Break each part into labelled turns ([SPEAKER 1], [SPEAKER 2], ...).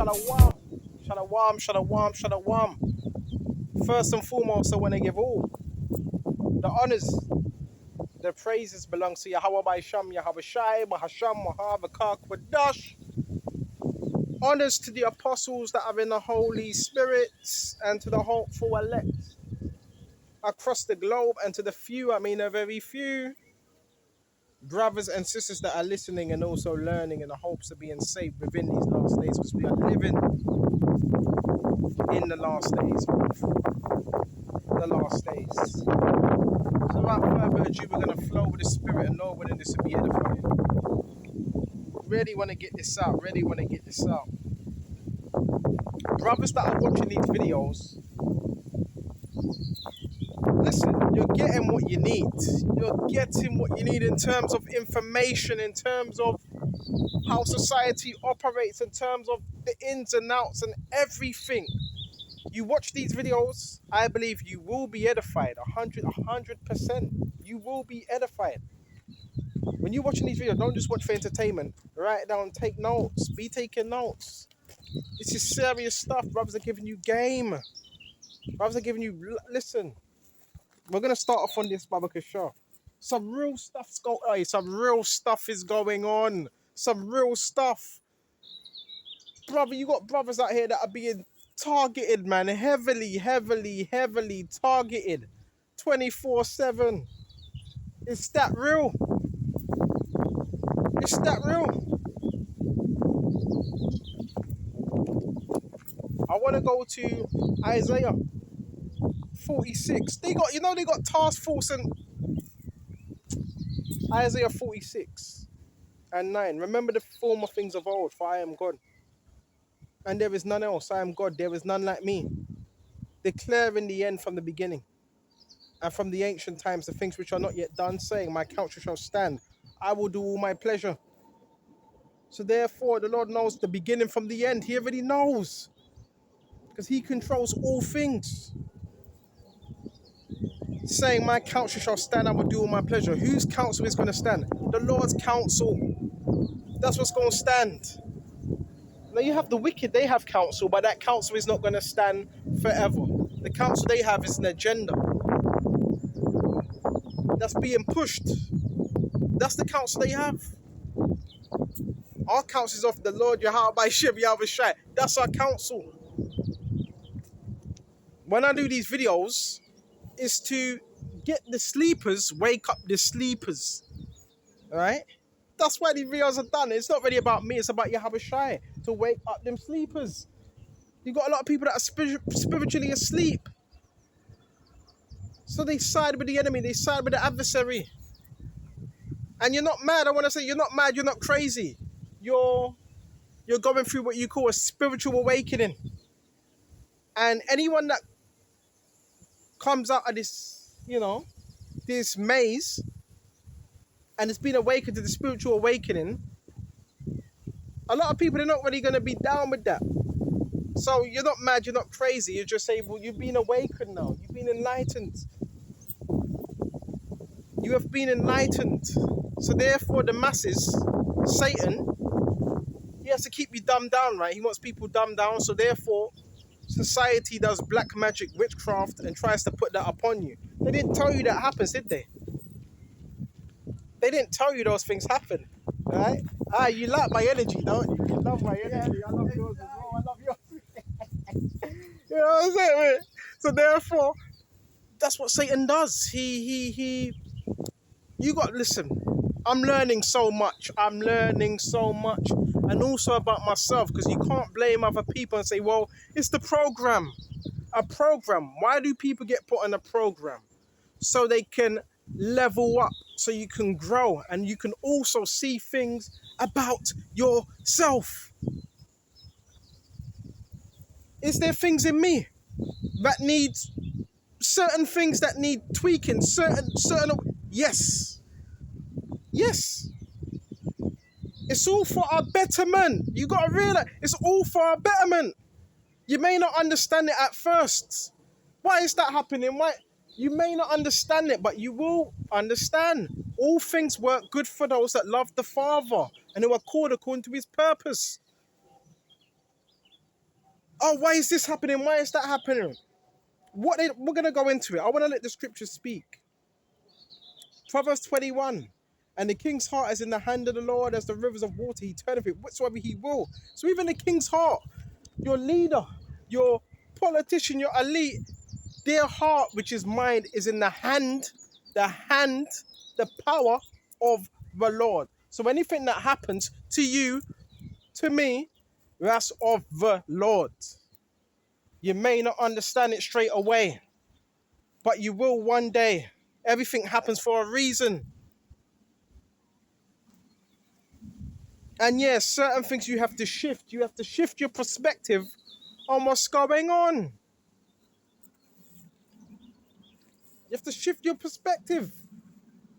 [SPEAKER 1] Shalom. Shalom, shalom, shalom. First and foremost, I want to give all the honors, the praises belongs to Yahweh by Sham, Yahweh Shai, Bahasham, Mahavakar, Kwadash. Honors to the apostles that are in the Holy Spirit and to the hopeful elect across the globe, and to the few, a very few, brothers and sisters that are listening and also learning in the hopes of being saved within these last days, because we are living in the last days. So without further ado, we're going to flow with the Spirit and know when this will be edifying. Really want to get this out. Brothers that are watching these videos, listen, you're getting what you need. You're getting what you need in terms of information, in terms of how society operates, in terms of the ins and outs and everything. You watch these videos, I believe you will be edified. 100%. You will be edified. When you're watching these videos, don't just watch for entertainment. Write down, take notes, be taking notes. This is serious stuff. Brothers are giving you game. Brothers are giving you, listen. We're going to start off on this Babaka show. Some real stuff is going on. Some real stuff. Brother, you got brothers out here that are being targeted, man. Heavily targeted. 24/7. Is that real? Is that real? I want to go to Isaiah 46. They got task force and Isaiah 46 and 9. Remember the former things of old, for I am God. And there is none else. I am God. There is none like me. Declaring the end from the beginning. And from the ancient times, the things which are not yet done, saying, my counsel shall stand. I will do all my pleasure. So therefore, the Lord knows the beginning from the end. He already knows. Because he controls all things. Saying, my counsel shall stand, I will do all my pleasure. Whose counsel is going to stand? The Lord's counsel. That's what's going to stand. Now you have the wicked, they have counsel, but that counsel is not going to stand forever. The counsel they have is an agenda that's being pushed. That's the counsel they have. Our counsel is of the Lord Yahweh by Shib Yahweh Shai. That's our counsel. When I do these videos, is to get the sleepers, wake up the sleepers. Alright? That's why these videos are done. It's not really about me, it's about Yahweh Shai, to wake up them sleepers. You got a lot of people that are spiritually asleep. So they side with the enemy, they side with the adversary. And you're not mad. I want to say you're not mad, you're not crazy. You're going through what you call a spiritual awakening. And anyone that comes out of this, this maze, and it's been awakened to the spiritual awakening, a lot of people, they're not really going to be down with that. So you're not mad, you're not crazy. You're just saying, well, you've been awakened now. You've been enlightened. You have been enlightened. So therefore the masses, Satan, he has to keep you dumbed down, right? He wants people dumbed down. So therefore, society does black magic, witchcraft, and tries to put that upon you. They didn't tell you that happens, did they? They didn't tell you those things happen, right? You like my energy, don't you? You love my energy. Yeah, I love yours as well. I love yours. You know what I'm saying, man? So therefore, that's what Satan does. Listen, I'm learning so much. And also about myself, because you can't blame other people and say, well, it's the program. A program. Why do people get put on a program? So they can level up, so you can grow, and you can also see things about yourself. Is there things in me that need certain things that need tweaking? Yes. It's all for our betterment. You got to realize it's all for our betterment. You may not understand it at first. Why is that happening? Why? You may not understand it, but you will understand. All things work good for those that love the Father and who are called according to his purpose. Oh, why is this happening? Why is that happening? We're going to go into it. I want to let the scriptures speak. Proverbs 21. And the king's heart is in the hand of the Lord as the rivers of water. He turneth it whatsoever he will. So even the king's heart, your leader, your politician, your elite, their heart, which is mine, is in the power of the Lord. So anything that happens to you, to me, that's of the Lord. You may not understand it straight away, but you will one day. Everything happens for a reason. And yes, certain things you have to shift. You have to shift your perspective on what's going on. You have to shift your perspective.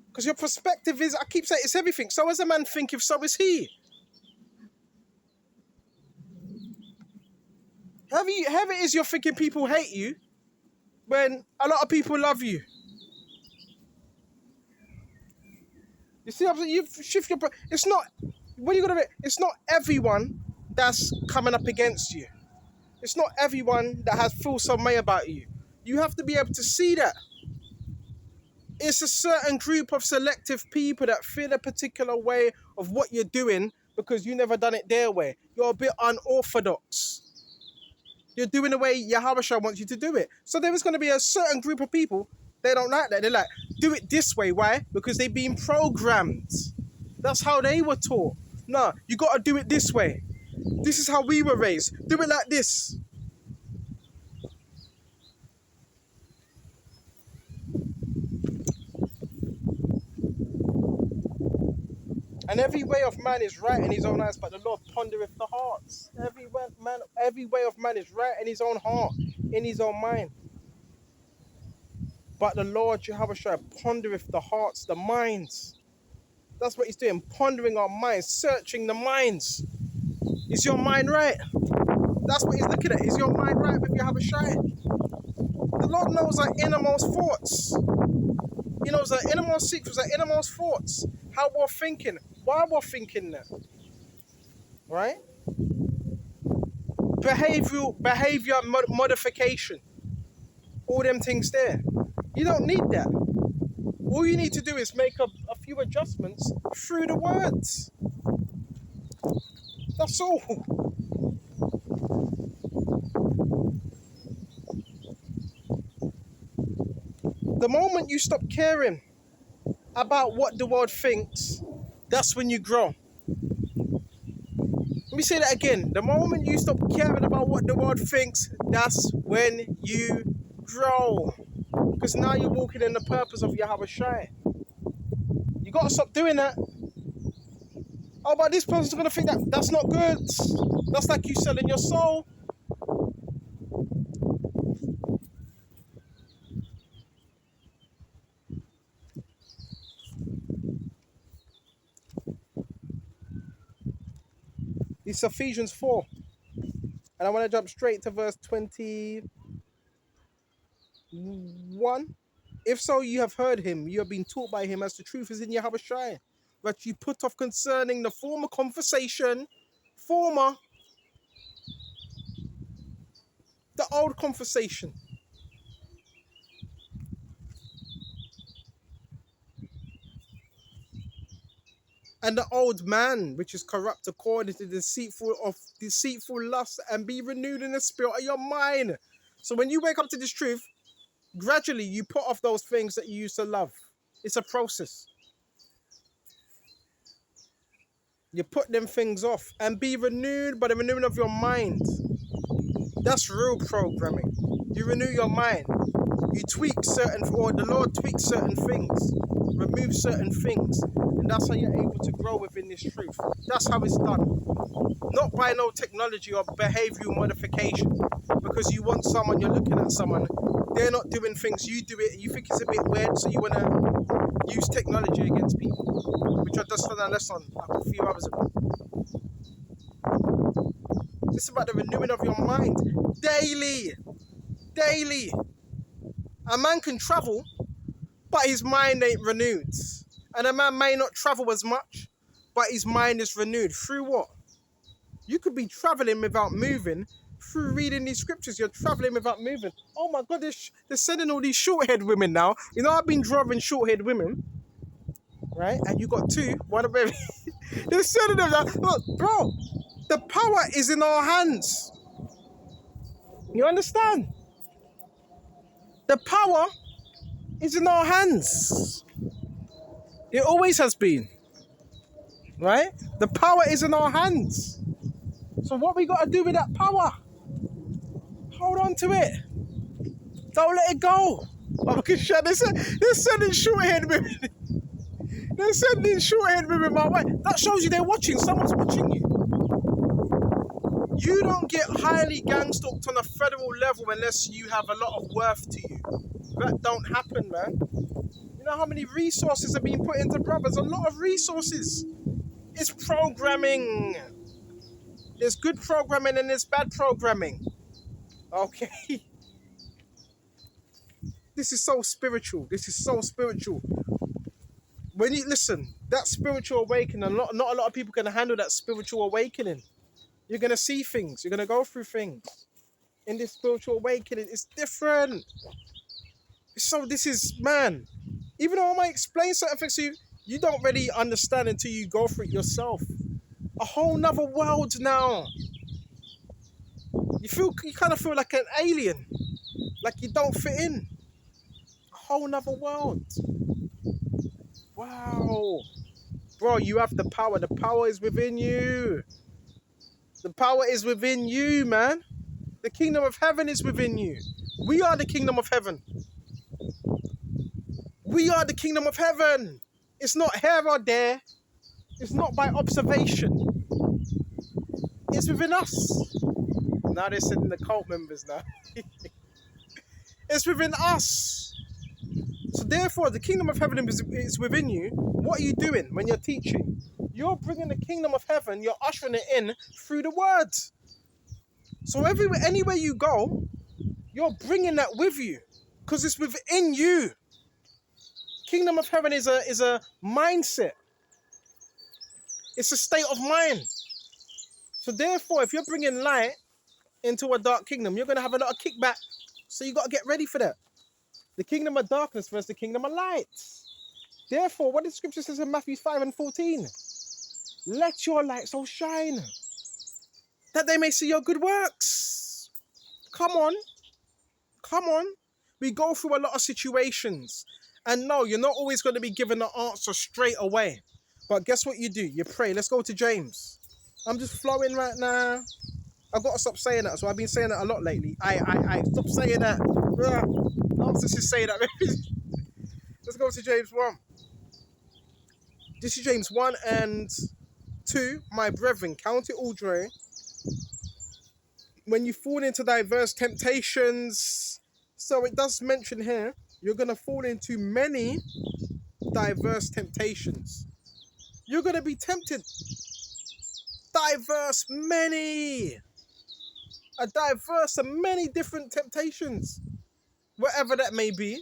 [SPEAKER 1] Because your perspective is, I keep saying, it's everything. So as a man thinketh, so is he. Heavy it is you're thinking people hate you when a lot of people love you. You see, you shift your... It's not... What are you going to do? It's not everyone that's coming up against you. It's not everyone that has full some way about you. You have to be able to see that. It's a certain group of selective people that feel a particular way of what you're doing because you never done it their way. You're a bit unorthodox. You're doing the way Yahweh wants you to do it. So there is going to be a certain group of people, they don't like that. They're like, do it this way. Why? Because they've been programmed. That's how they were taught. No, you got to do it this way. This is how we were raised. Do it like this. And every way of man is right in his own eyes, but the Lord pondereth the hearts. Every way of man is right in his own heart, in his own mind. But the Lord Jehovah pondereth the hearts, the minds. That's what he's doing, pondering our minds, searching the minds. Is your mind right? That's what he's looking at. Is your mind right with Jehovah? The Lord knows our innermost thoughts. He knows our innermost secrets, our innermost thoughts. How we're thinking, why we're thinking that. Right? Behavior modification. All them things there. You don't need that. All you need to do is make a few adjustments through the words. That's all. The moment you stop caring about what the world thinks, that's when you grow. Let me say that again. The moment you stop caring about what the world thinks, that's when you grow. Because now you're walking in the purpose of Yahweh Shai. You got to stop doing that. Oh, but this person's going to think that. That's not good. That's like you selling your soul. It's Ephesians 4. And I want to jump straight to verse 21. If so, you have heard him. You have been taught by him as the truth is in Yahweh Shai. But you put off concerning the former conversation. The old conversation. And the old man, which is corrupt according to deceitful lust, and be renewed in the spirit of your mind. So when you wake up to this truth, gradually you put off those things that you used to love. It's a process. You put them things off and be renewed by the renewing of your mind. That's real programming. You renew your mind. You tweak the Lord tweaks certain things, removes certain things, and that's how you're able to grow within this truth. That's how it's done. Not by no technology or behavioral modification, because you want someone, you're looking at someone, they're not doing things, you do it, you think it's a bit weird, so you want to use technology against people, which I just done a lesson a few hours ago. It's about the renewing of your mind daily. A man can travel, but his mind ain't renewed. And a man may not travel as much, but his mind is renewed. Through what? You could be traveling without moving, through reading these scriptures. You're traveling without moving. Oh my God, they're sending all these short-haired women now. You know, I've been driving short-haired women, right? And you got two. What a baby. They're sending them that. Look, bro, the power is in our hands. You understand? The power is in our hands. It always has been. Right? The power is in our hands. So what we got to do with that power? Hold on to it. Don't let it go. Oh, they're sending short-haired women. They're sending short-haired women my way. That shows you they're watching. Someone's watching you. You don't get highly gang-stalked on a federal level unless you have a lot of worth to you. That don't happen, man. You know how many resources are being put into brothers? A lot of resources. It's programming. There's good programming and there's bad programming. Okay? This is so spiritual. This is so spiritual. When you listen, that spiritual awakening, not a lot of people can handle that spiritual awakening. You're going to see things. You're going to go through things. In this spiritual awakening, it's different. So this is, man, even though I might explain certain things to you, you don't really understand until you go through it yourself. A whole nother world now. You kind of feel like an alien. Like you don't fit in. A whole nother world. Wow. Bro, you have the power. The power is within you. The power is within you, man. The kingdom of heaven is within you. We are the kingdom of heaven. We are the kingdom of heaven. It's not here or there. It's not by observation. It's within us. Now they're sending the cult members now. It's within us. So therefore, the kingdom of heaven is within you. What are you doing when you're teaching? You're bringing the kingdom of heaven, you're ushering it in through the word. So anywhere you go, you're bringing that with you because it's within you. Kingdom of heaven is a mindset. It's a state of mind. So therefore, if you're bringing light into a dark kingdom, you're going to have a lot of kickback. So you got to get ready for that. The kingdom of darkness versus the kingdom of light. Therefore, what the scripture says in Matthew 5:14, let your light so shine that they may see your good works. Come on. Come on. We go through a lot of situations. And no, you're not always going to be given the answer straight away. But guess what you do? You pray. Let's go to James. I'm just flowing right now. I've got to stop saying that. So I've been saying that a lot lately. I stop saying that. I'm just saying that. Let's go to James 1. This is James 1 and 2. My brethren, count it all joy when you fall into diverse temptations. So it does mention here, you're going to fall into many diverse temptations. You're going to be tempted. Diverse, many. A diverse and many different temptations. Whatever that may be.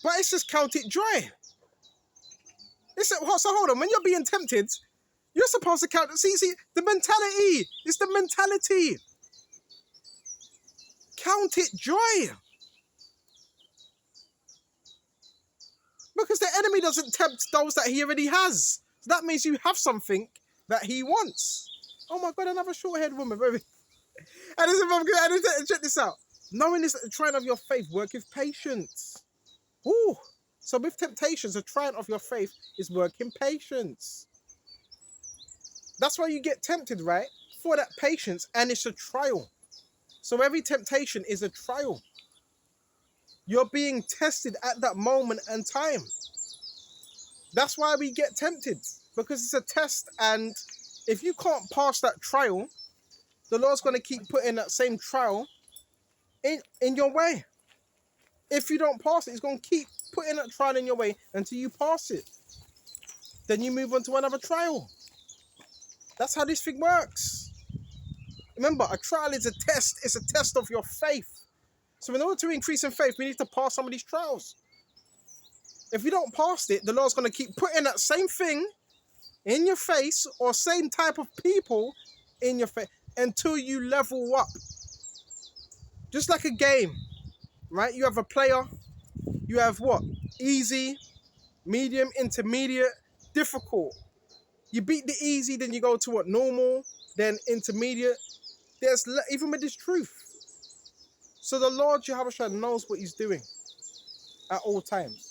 [SPEAKER 1] But it's just count it joy. So hold on, when you're being tempted, you're supposed to count. See, the mentality. It's the mentality. Count it joy. Because the enemy doesn't tempt those that he already has. So that means you have something that he wants. Oh my God, another short-haired woman, baby. And check this out. Knowing this, the trial of your faith, work with patience. Ooh. So with temptations, the trial of your faith is working patience. That's why you get tempted, right? For that patience, and it's a trial. So every temptation is a trial. You're being tested at that moment and time. That's why we get tempted, because it's a test, and if you can't pass that trial, the Lord's going to keep putting that same trial in your way. If you don't pass it, He's going to keep putting that trial in your way until you pass it. Then you move on to another trial. That's how this thing works. Remember, a trial is a test. It's a test of your faith. So in order to increase in faith, we need to pass some of these trials. If we don't pass it, the Lord's going to keep putting that same thing in your face, or same type of people in your face, until you level up. Just like a game, right? You have a player, you have what? Easy, medium, intermediate, difficult. You beat the easy, then you go to what? Normal, then intermediate. Even with this truth. So the Lord Yahushua knows what he's doing at all times.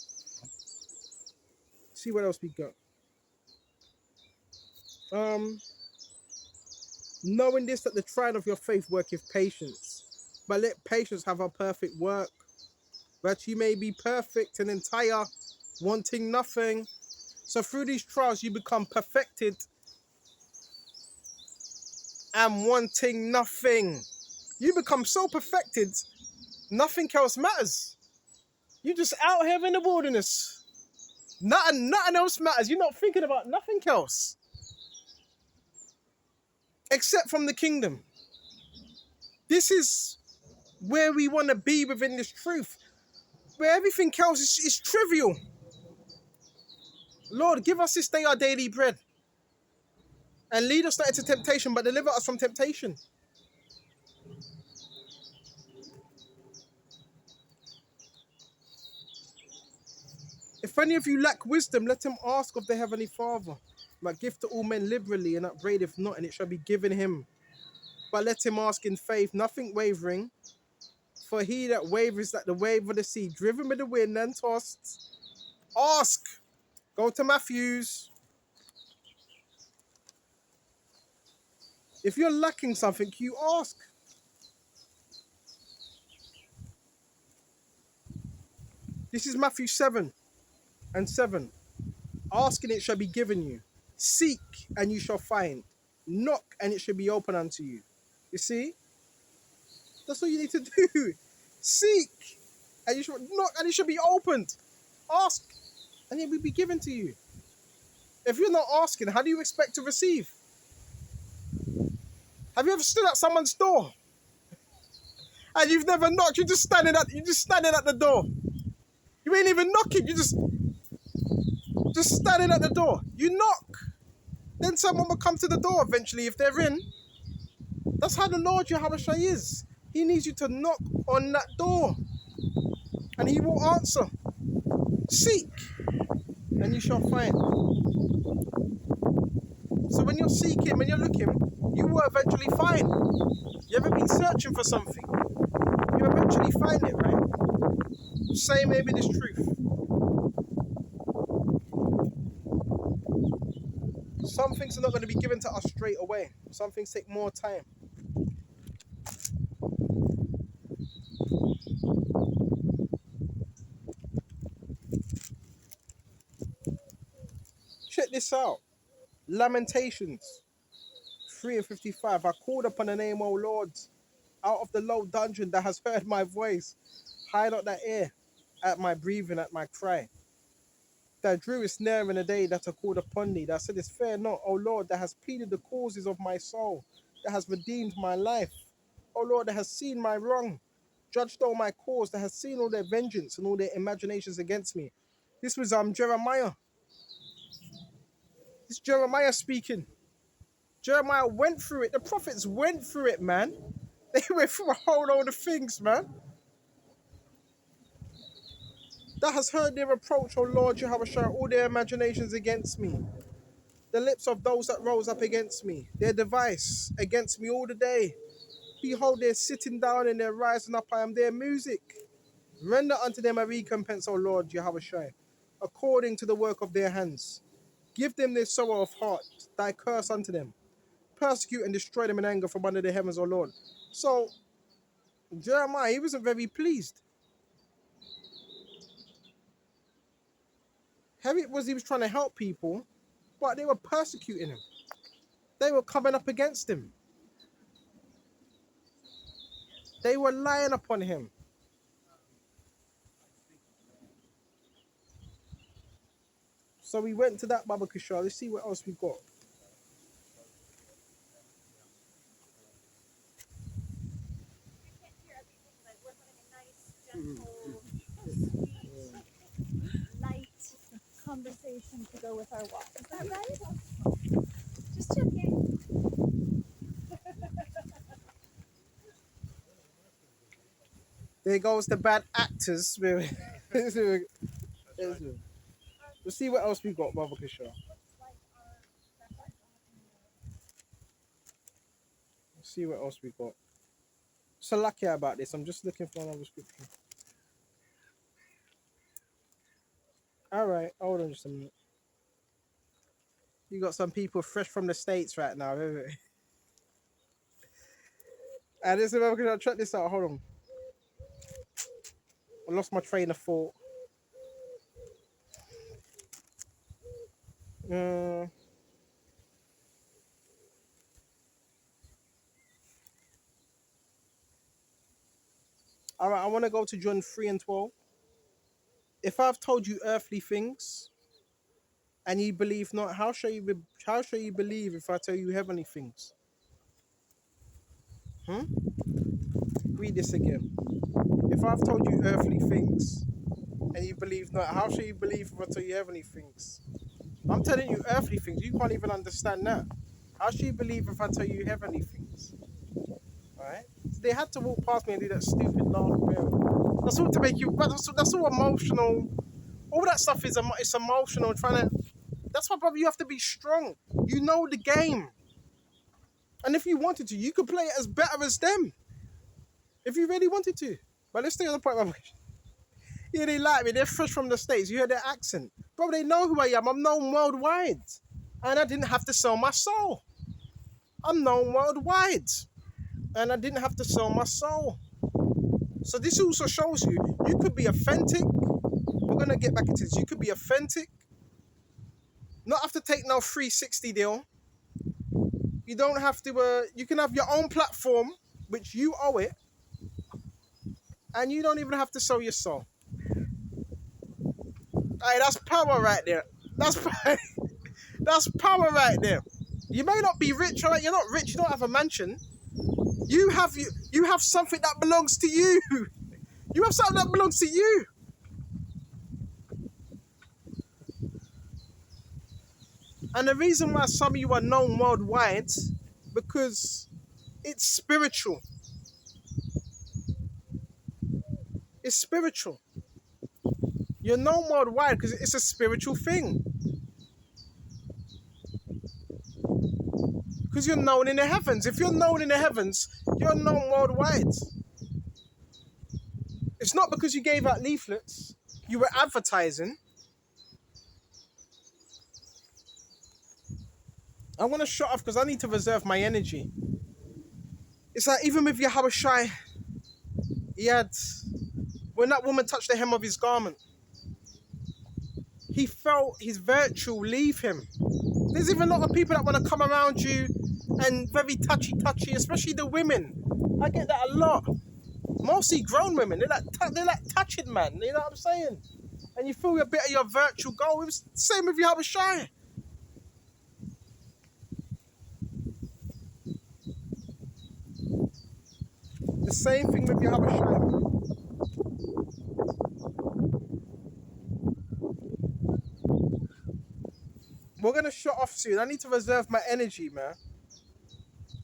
[SPEAKER 1] See what else we got. Knowing this, that the trial of your faith worketh patience, but let patience have a perfect work, that you may be perfect and entire, wanting nothing. So through these trials you become perfected and wanting nothing. You become so perfected, nothing else matters. You just out here in the wilderness. Nothing else matters. You're not thinking about nothing else except from the kingdom. This is where we want to be within this truth, where everything else is trivial. Lord, give us this day our daily bread, and lead us not into temptation, but deliver us from temptation. If any of you lack wisdom, let him ask of the Heavenly Father, but give to all men liberally and upbraideth not, and it shall be given him. But let him ask in faith, nothing wavering. For he that wavers like the wave of the sea, driven with the wind and tossed. Ask. Go to Matthews. If you're lacking something, you ask. This is Matthew 7:7. Ask and it shall be given you. Seek and you shall find. Knock and it shall be open unto you. You see? That's all you need to do. Seek and you shall knock and it shall be opened. Ask and it will be given to you. If you're not asking, how do you expect to receive? Have you ever stood at someone's door and you've never knocked? You're just standing at the door. You ain't even knocking. You're just standing at the door. You knock, then someone will come to the door eventually if they're in. That's how the Lord Yahushua is. He needs you to knock on that door, and he will answer. Seek, and you shall find. So when you're seeking, when you're looking, you will eventually find. You ever been searching for something? You eventually find it, right? Same maybe this truth. Some things are not going to be given to us straight away. Some things take more time. Check this out. Lamentations 3:55. I called upon the name, O Lord, out of the low dungeon that has heard my voice. Hide not thy ear at my breathing, at my cry. Thou drewest near in the day that I called upon thee. Thou saidest, fear not, O Lord, that has pleaded the causes of my soul, that has redeemed my life. O Lord, that has seen my wrong, judged all my cause, that has seen all their vengeance and all their imaginations against me. This was Jeremiah. This Jeremiah speaking. Jeremiah went through it. The prophets went through it, man. They went through a whole load of things, man. That has heard their reproach, O Lord Yahushua, all their imaginations against me. The lips of those that rose up against me, their device against me all the day. Behold, they're sitting down and they're rising up. I am their music. Render unto them a recompense, O Lord Yahushua, according to the work of their hands. Give them their sorrow of heart, thy curse unto them. Persecute and destroy them in anger from under the heavens, O Lord. So, Jeremiah, he wasn't very pleased. Heavy it was he was trying to help people, but they were persecuting him. They were coming up against him. They were lying upon him. So we went to that Baba Kushal. Let's see what else we got.
[SPEAKER 2] Light conversation to go with our walk. Is that right? Just checking.
[SPEAKER 1] There goes the bad actors. We'll see what else we got, Brother Kishore. Let's see what else we got. So lucky about this. I'm just looking for another scripture. All right, hold on just a minute. You got some people fresh from the States right now, isn't it? And this is where we're gonna check this out. Hold on. I lost my train of thought. Uh, all right, I want to go to John 3 and 12. If I've told you earthly things and you believe not, how shall you believe if I tell you heavenly things? Read this again. If I've told you earthly things and you believe not, how shall you believe if I tell you heavenly things? I'm telling you earthly things. You can't even understand that. How should you believe if I tell you heavenly things? Alright? So they had to walk past me and do that stupid laugh. That's all to make you. That's all emotional. All that stuff is it's emotional. That's why, brother, you have to be strong. You know the game. And if you wanted to, you could play it as better as them. If you really wanted to. But let's stay on the point, brother. Yeah, they like me. They're fresh from the States. You hear their accent. Bro, they know who I am. I'm known worldwide. And I didn't have to sell my soul. I'm known worldwide. And I didn't have to sell my soul. So this also shows you, you could be authentic. We're going to get back into this. You could be authentic. Not have to take no 360 deal. You don't have to, you can have your own platform, which you owe it. And you don't even have to sell your soul. Hey, that's power right there. That's power right there. You may not be rich, right? You're not rich. You don't have a mansion. You have something that belongs to you. You have something that belongs to you. And the reason why some of you are known worldwide, because it's spiritual. It's spiritual. You're known worldwide because it's a spiritual thing. Because you're known in the heavens. If you're known in the heavens, you're known worldwide. It's not because you gave out leaflets, you were advertising. I want to shut off because I need to reserve my energy. It's like even with Yahushua, when that woman touched the hem of his garment, he felt his virtue leave him. There's even a lot of people that want to come around you and very touchy, especially the women. I get that a lot. Mostly grown women. They're like touching, man. You know what I'm saying? And you feel a bit of your virtue go. It was the same with Yahushua. The same thing with Yahushua. We're going to shut off soon. I need to reserve my energy, man.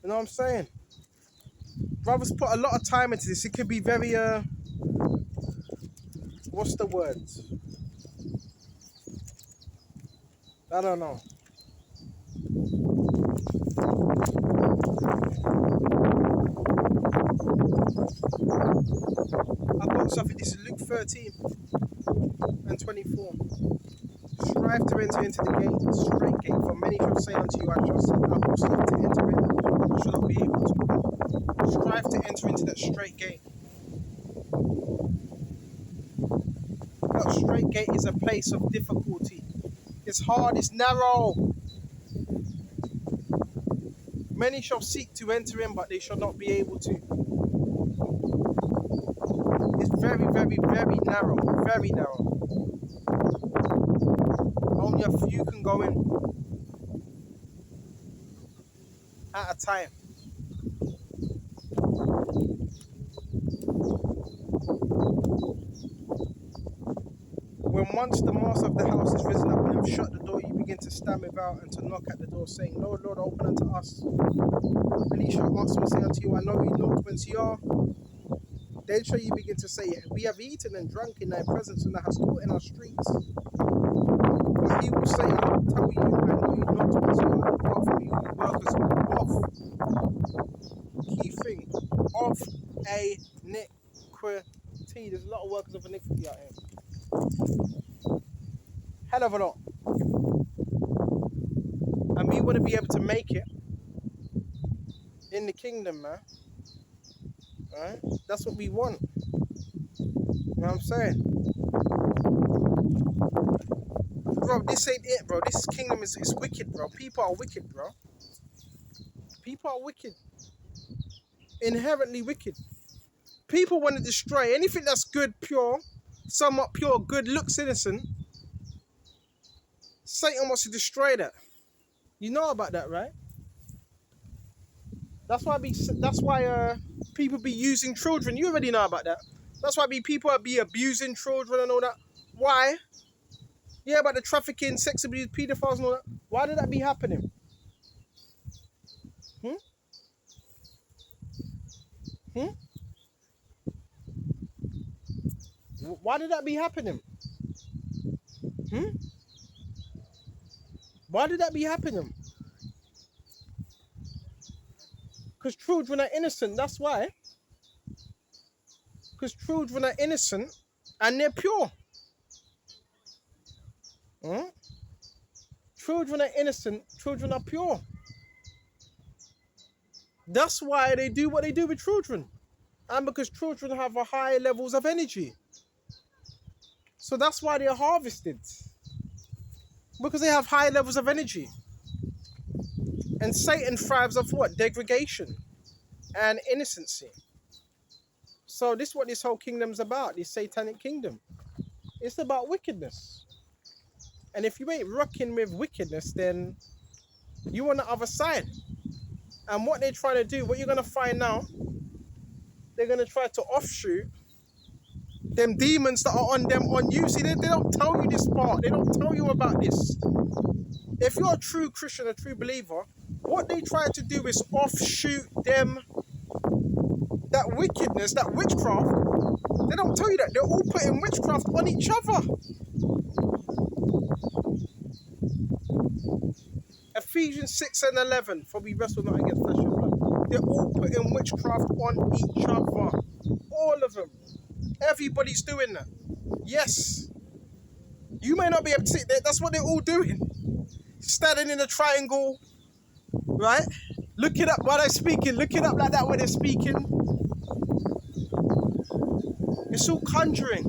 [SPEAKER 1] You know what I'm saying? Brothers put a lot of time into this. It could be very, what's the word? I don't know. I've got something. This is Luke 13 and 24. Strive to enter into the gate, straight gate. For many shall say unto you, I will seek to enter in, but shall not be able to. Strive to enter into that straight gate. That straight gate is a place of difficulty. It's hard, it's narrow. Many shall seek to enter in, but they shall not be able to. It's very, very, very narrow. Very narrow. Only a few can go in at a time. When once the master of the house is risen up and have shut the door, you begin to stand without and to knock at the door, saying, Lord, Lord, open unto us. And he shall answer and say unto you, I know you not whence ye are. Then shall you begin to say, we have eaten and drunk in thy presence, and thou hast taught in our streets. But he will say, I will tell you, I know you not whence ye are. Depart from me, you workers of, key thing, of iniquity. There's a lot of workers of iniquity out here. Hell of a lot. And we want to be able to make it in the kingdom, man. Right? That's what we want. You know what I'm saying? Bro, this ain't it, bro. This kingdom is wicked, bro. People are wicked, bro. People are wicked. Inherently wicked. People want to destroy anything that's good, pure, somewhat pure, good, looks innocent. Satan wants to destroy that. You know about that, right? That's why people be using children. You already know about that. That's why people be abusing children and all that. Why? Yeah, about the trafficking, sex abuse, pedophiles and all that. Why did that be happening? Why did that be happening? Why did that be happening? Because children are innocent, that's why. Because children are innocent and they're pure. Children are innocent, children are pure. That's why they do what they do with children. And because children have a high levels of energy. So that's why they're harvested. Because they have high levels of energy. And Satan thrives off what? Degradation and innocency. So this is what this whole kingdom's about, this satanic kingdom. It's about wickedness. And if you ain't rocking with wickedness, then you on the other side. And what they're trying to do, what you're going to find now, they're going to try to offshoot them demons that are on them on you. See, they don't tell you this part. They don't tell you about this. If you're a true Christian, a true believer, what they try to do is offshoot them, that wickedness, that witchcraft. They don't tell you that. They're all putting witchcraft on each other. Ephesians 6 and 11, for we wrestle not against flesh and blood. They're all putting witchcraft on each other. All of them. Everybody's doing that. Yes. You may not be able to see it. That's what they're all doing. Standing in a triangle, right? Look it up while they're speaking. Look it up like that when they're speaking. It's all conjuring.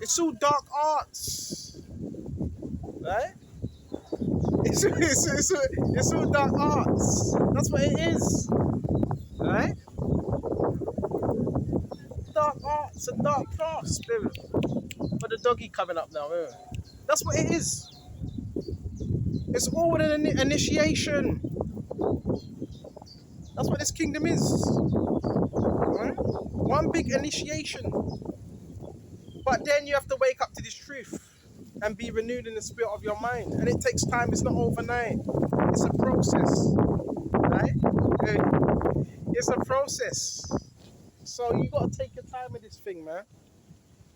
[SPEAKER 1] It's all dark arts. Right? It's all dark arts. That's what it is. Right? Dark arts and dark crafts, spirit. But the doggy coming up now. That's what it is. It's all an initiation. That's what this kingdom is. Right? One big initiation. But then you have to wake up to this truth and be renewed in the spirit of your mind. And it takes time. It's not overnight. It's a process. Right? It's a process. So you got to take your time with this thing, man.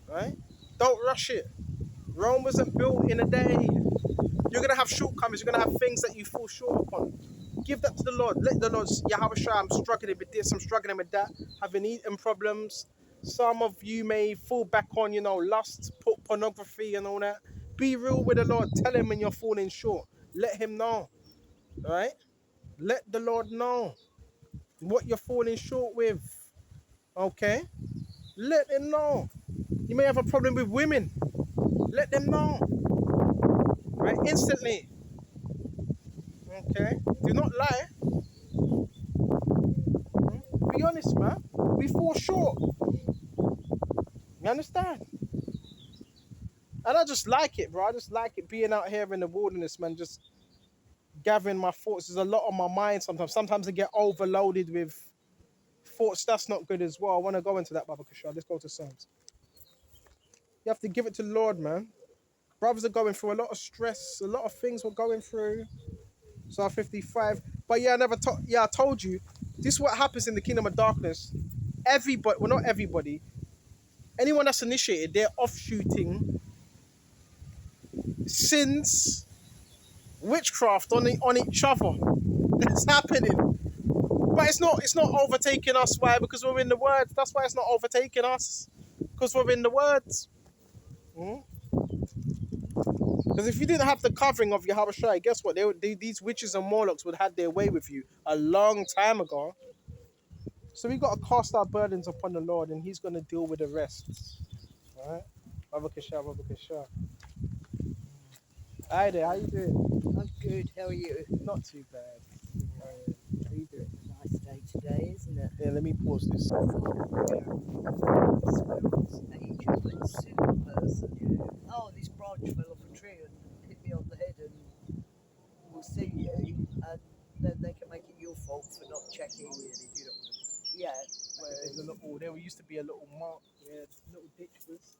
[SPEAKER 1] Right? Don't rush it. Rome wasn't built in a day. You're going to have shortcomings. You're going to have things that you fall short upon. Give that to the Lord. Let the Lord, Yahweh, I'm struggling with this, I'm struggling with that, having eating problems. Some of you may fall back on, lust, pornography and all that. Be real with the Lord. Tell him when you're falling short. Let him know. All right? Let the Lord know what you're falling short with. Okay? Let him know. You may have a problem with women. Let them know. Right? Instantly. Okay? Do not lie. Be honest, man. We fall short. You understand? And I just like it, bro. I just like it being out here in the wilderness, man. Just gathering my thoughts. There's a lot on my mind sometimes. Sometimes I get overloaded with thoughts. That's not good as well. I want to go into that, Baba Kishar. Let's go to Psalms. You have to give it to the Lord, man. Brothers are going through a lot of stress, a lot of things we're going through. So 55. But yeah, I told you, this is what happens in the kingdom of darkness. Everybody, well, not everybody, anyone that's initiated, they're offshooting sins, witchcraft on each other. It's happening. But it's not overtaking us. Why? Because we're in the word. That's why it's not overtaking us. Because we're in the words. Because if you didn't have the covering of Yahweh Shai, guess what? These witches and warlocks would have had their way with you a long time ago. So we got to cast our burdens upon the Lord, and He's going to deal with the rest. All right? Avakasha, Avakasha. Hi there, how you doing?
[SPEAKER 2] I'm good. How are you?
[SPEAKER 1] Not too bad. How you doing?
[SPEAKER 2] Nice day today, isn't it?
[SPEAKER 1] Yeah, let me pause this.
[SPEAKER 2] Super person. Oh, this branch fell off a tree and hit me on the head, and we'll see you, and then they can make it your fault for not checking.
[SPEAKER 1] Oh, yeah, they do that all the time.
[SPEAKER 2] Yeah,
[SPEAKER 1] There's a little, there used to be a little mark where the little ditch was.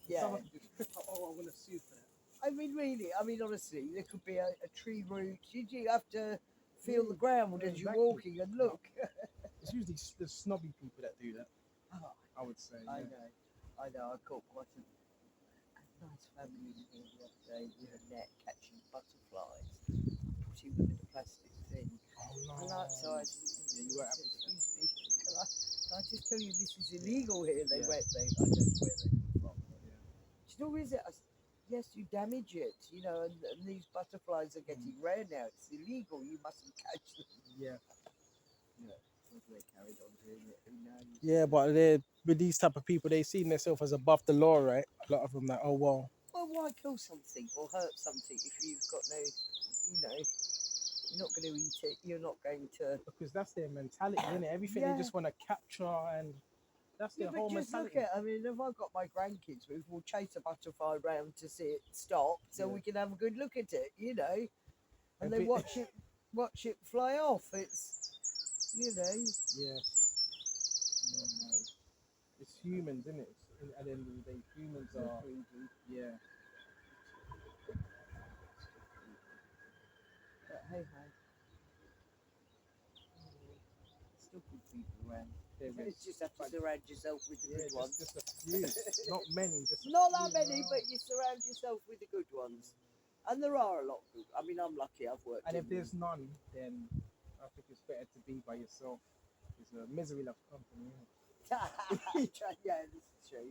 [SPEAKER 2] yeah.
[SPEAKER 1] Someone could just trip up, oh, I want to sue for that.
[SPEAKER 2] I mean, really. I mean, honestly, there could be a tree root. You have to feel the ground as you're
[SPEAKER 1] exactly.
[SPEAKER 2] walking and look.
[SPEAKER 1] It's usually the snobby people that do that,
[SPEAKER 2] Oh,
[SPEAKER 1] I would say.
[SPEAKER 2] I
[SPEAKER 1] Yeah.
[SPEAKER 2] know. I know. I caught quite a nice family in here the other day with a net catching butterflies, putting them in a plastic thing.
[SPEAKER 1] Oh, no.
[SPEAKER 2] And so I
[SPEAKER 1] Yeah, you were happy with that.
[SPEAKER 2] excuse me, can I just tell you this is illegal here? They
[SPEAKER 1] Yeah.
[SPEAKER 2] went, I don't know where they were from.
[SPEAKER 1] Yeah.
[SPEAKER 2] Do you know where is it? Yes, you damage it, and these butterflies are getting rare now. It's illegal. You mustn't catch them.
[SPEAKER 1] Yeah.
[SPEAKER 2] Whether they carried on doing it, who knows?
[SPEAKER 1] Yeah, but they're with these type of people, they see themselves as above the law, right? A lot of them like, oh well.
[SPEAKER 2] Well, why kill something or hurt something if you've got no, you're not going to eat it. You're not going to.
[SPEAKER 1] Because that's their mentality, isn't it? Everything
[SPEAKER 2] Yeah.
[SPEAKER 1] they just want to capture, and that's their
[SPEAKER 2] But
[SPEAKER 1] whole
[SPEAKER 2] just
[SPEAKER 1] mentality.
[SPEAKER 2] look at. I mean, if I've got my grandkids, we'll chase a butterfly around to see it stop, so
[SPEAKER 1] Yeah.
[SPEAKER 2] we can have a good look at it, and
[SPEAKER 1] A
[SPEAKER 2] they
[SPEAKER 1] bit-
[SPEAKER 2] watch it fly off. It's,
[SPEAKER 1] Yeah. No. It's humans, isn't it? At the end of the day, humans are. Yeah.
[SPEAKER 2] But hey, still good people around.
[SPEAKER 1] There
[SPEAKER 2] It's just have to surround yourself with the good ones.
[SPEAKER 1] just a few, not many. Just a
[SPEAKER 2] Not
[SPEAKER 1] few,
[SPEAKER 2] that many,
[SPEAKER 1] no.
[SPEAKER 2] but you surround yourself with the good ones. And there are a lot of good. I mean, I'm lucky. I've worked.
[SPEAKER 1] And if
[SPEAKER 2] in-
[SPEAKER 1] there's none, then I think it's better to be by yourself. It's a misery loves company. Isn't it?
[SPEAKER 2] yeah, this is true.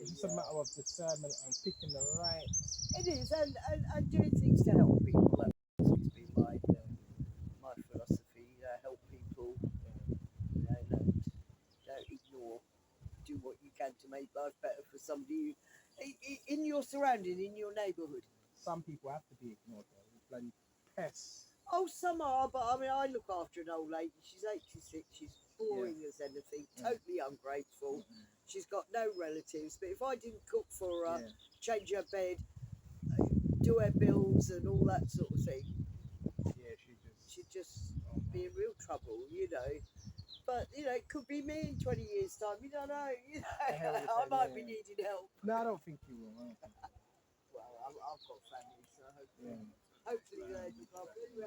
[SPEAKER 1] It's just a matter of discernment and picking the right.
[SPEAKER 2] It is, and doing things to help people. That's always been my philosophy. Help people. Don't ignore. Do what you can to make life better for somebody in your surrounding, in your neighbourhood.
[SPEAKER 1] Some people have to be ignored. Though. Bloody pests.
[SPEAKER 2] Oh, some are, but I mean, I look after an old lady. She's 86. She's boring as anything. Totally ungrateful. She's got no relatives. But if I didn't cook for her, change her bed, do her bills, and all that sort of thing,
[SPEAKER 1] Yeah,
[SPEAKER 2] she'd just be in real trouble, But it could be me in 20 years' time. You don't know. I might be needing help.
[SPEAKER 1] No, I don't think you will. I don't think you
[SPEAKER 2] Well, I've got family, so
[SPEAKER 1] will.
[SPEAKER 2] hopefully they look after me.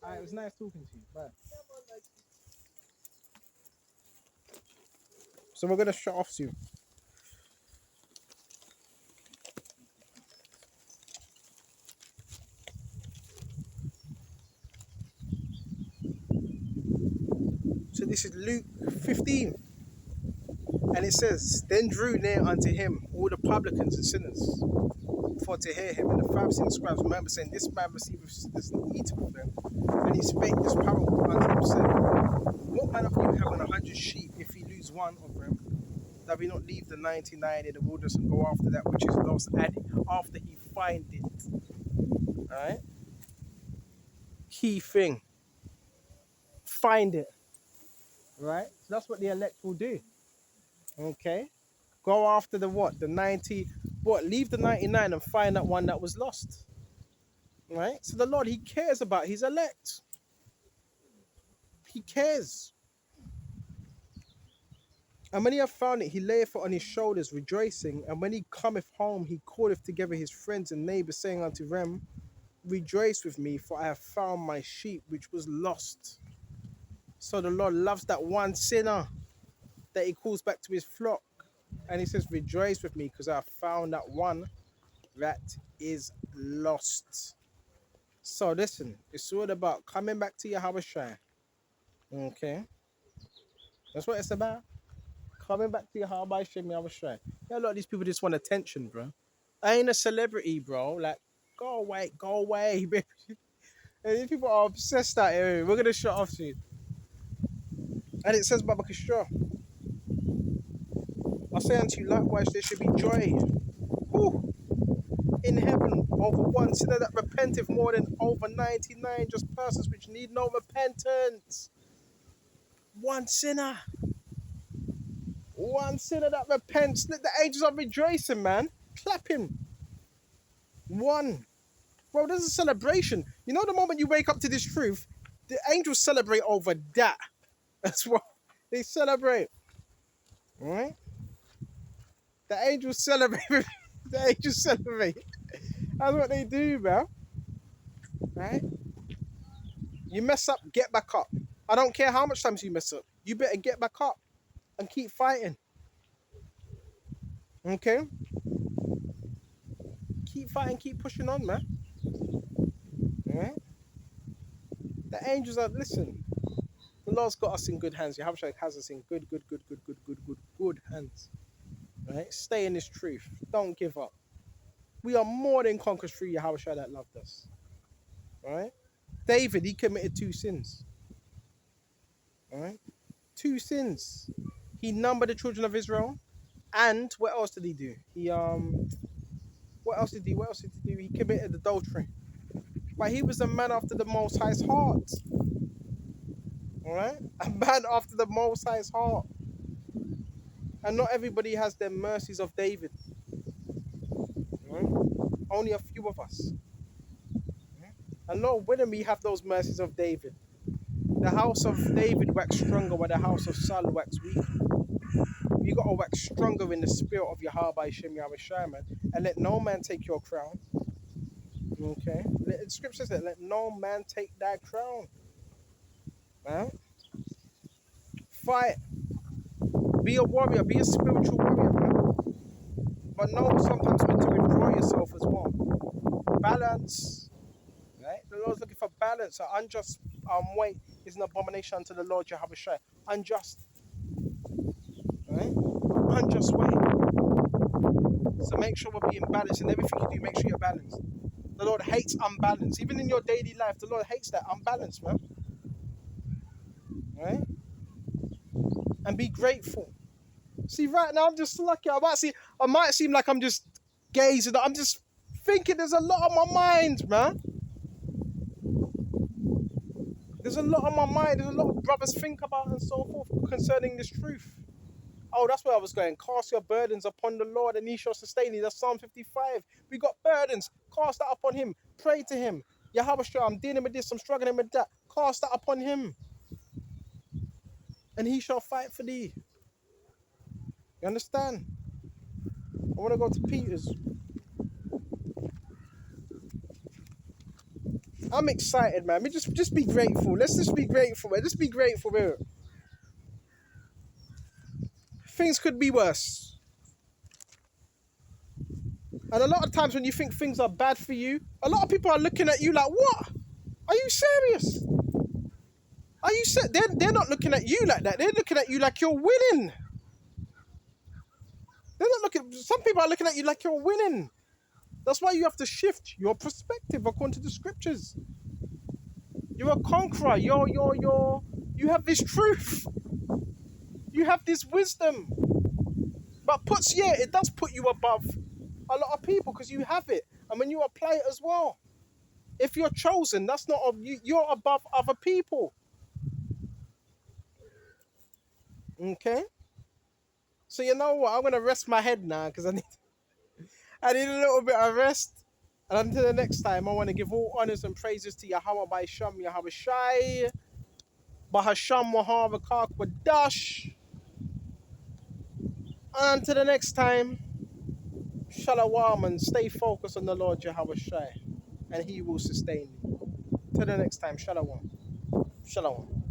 [SPEAKER 1] All right, it was nice talking to you. Bye. So we're gonna shut off soon. So this is Luke 15. And it says, then drew near unto him all the publicans and sinners for to hear him. And the Pharisees and scribes remember saying, this man receiveth sinners and eateth with them. And he spake this parable unto them, saying, what man of you having 100 sheep, if he lose one of them, that we not leave the 99 in the wilderness and go after that which is lost, and after he find it? Alright? Key thing. Find it. Right? So that's what the elect will do. Okay? Go after the what? The 90. What? Leave the 99 and find that one that was lost. Right? So the Lord, He cares about His elect. He cares. And when he had found it, he layeth it on his shoulders, rejoicing. And when he cometh home, he calleth together his friends and neighbors, saying unto them, rejoice with me, for I have found my sheep which was lost. So the Lord loves that one sinner that he calls back to his flock. And he says, rejoice with me, because I have found that one that is lost. So listen, it's all about coming back to Yahweh Shai. Okay? That's what it's about. Coming back to Yahweh Shai. Yeah, a lot of these people just want attention, bro. I ain't a celebrity, bro. Like, go away, baby. And these people are obsessed out here. We're gonna shut off soon. And it says, Baba Kishra, I say unto you likewise, there should be joy. Woo! In heaven over one sinner that repenteth more than over 99 just persons which need no repentance. One sinner that repents. Let the angels are rejoicing, man. Clap him. One. Bro, this is a celebration. You know, the moment you wake up to this truth, the angels celebrate over that. That's what they celebrate. All right? The angels celebrate. The angels celebrate. That's what they do, bro. Right? You mess up, get back up. I don't care how much times you mess up. You better get back up and keep fighting. Okay? Keep fighting, keep pushing on, man. Alright? The angels are, listen, the Lord's got us in good hands. Yahushua has us in good hands. Right? Stay in this truth. Don't give up. We are more than conquerors through Yahushua that loved us. Alright? David, he committed 2 sins. Alright? 2 sins. He numbered the children of Israel. And what else did he do? What else did he do? He committed adultery. But he was a man after the Most High's heart. Alright? A man after the Most High's heart. And not everybody has the mercies of David. Right? Only a few of us. Right? And not when we have those mercies of David. The house of David waxed stronger while the house of Saul waxed weak. You got to wax stronger in the spirit of Yahweh Shem Yahweh Shai, man. And let no man take your crown. Okay? The scripture says that let no man take thy crown. Right? Fight. Be a warrior. Be a spiritual warrior, man. But know sometimes meant to withdraw yourself as well. Balance. Right? The Lord's looking for balance. An unjust weight is an abomination unto the Lord Yahweh Shai. Unjust. Right? Unjust weight. So make sure we're being balanced in everything you do. Make sure you're balanced. The Lord hates unbalance. Even in your daily life, the Lord hates that unbalance, man. Right? And be grateful. See, right now I'm just lucky. I might seem like I'm just gazing. I'm just thinking. There's a lot on my mind, man. There's a lot on my mind. There's a lot of brothers think about and so forth concerning this truth. Oh, that's where I was going. Cast your burdens upon the Lord and he shall sustain you. That's Psalm 55. We got burdens. Cast that upon him. Pray to him. Yahweh, I'm dealing with this. I'm struggling with that. Cast that upon him. And he shall fight for thee. You understand? I want to go to Peter's. I'm excited, man. Just be grateful. Let's just be grateful, man. Just be grateful, man. Things could be worse. And a lot of times when you think things are bad for you, a lot of people are looking at you like, what? Are you serious? Are you they're not looking at you like that. They're looking at you like you're winning. They're not looking. Some people are looking at you like you're winning. That's why you have to shift your perspective according to the scriptures. You're a conqueror. You have this truth. You have this wisdom. But it does put you above a lot of people because you have it. And when you apply it as well. If you're chosen, that's not you're above other people. Okay? So you know what? I'm gonna rest my head now because I need a little bit of rest. And until the next time, I want to give all honors and praises to Yahweh by Sham, Yahweh Shai, Bahasham Wahava Dash. Until the next time, Shalom and stay focused on the Lord Yahweh Shai, and He will sustain you. Till the next time, Shalom. Shalom.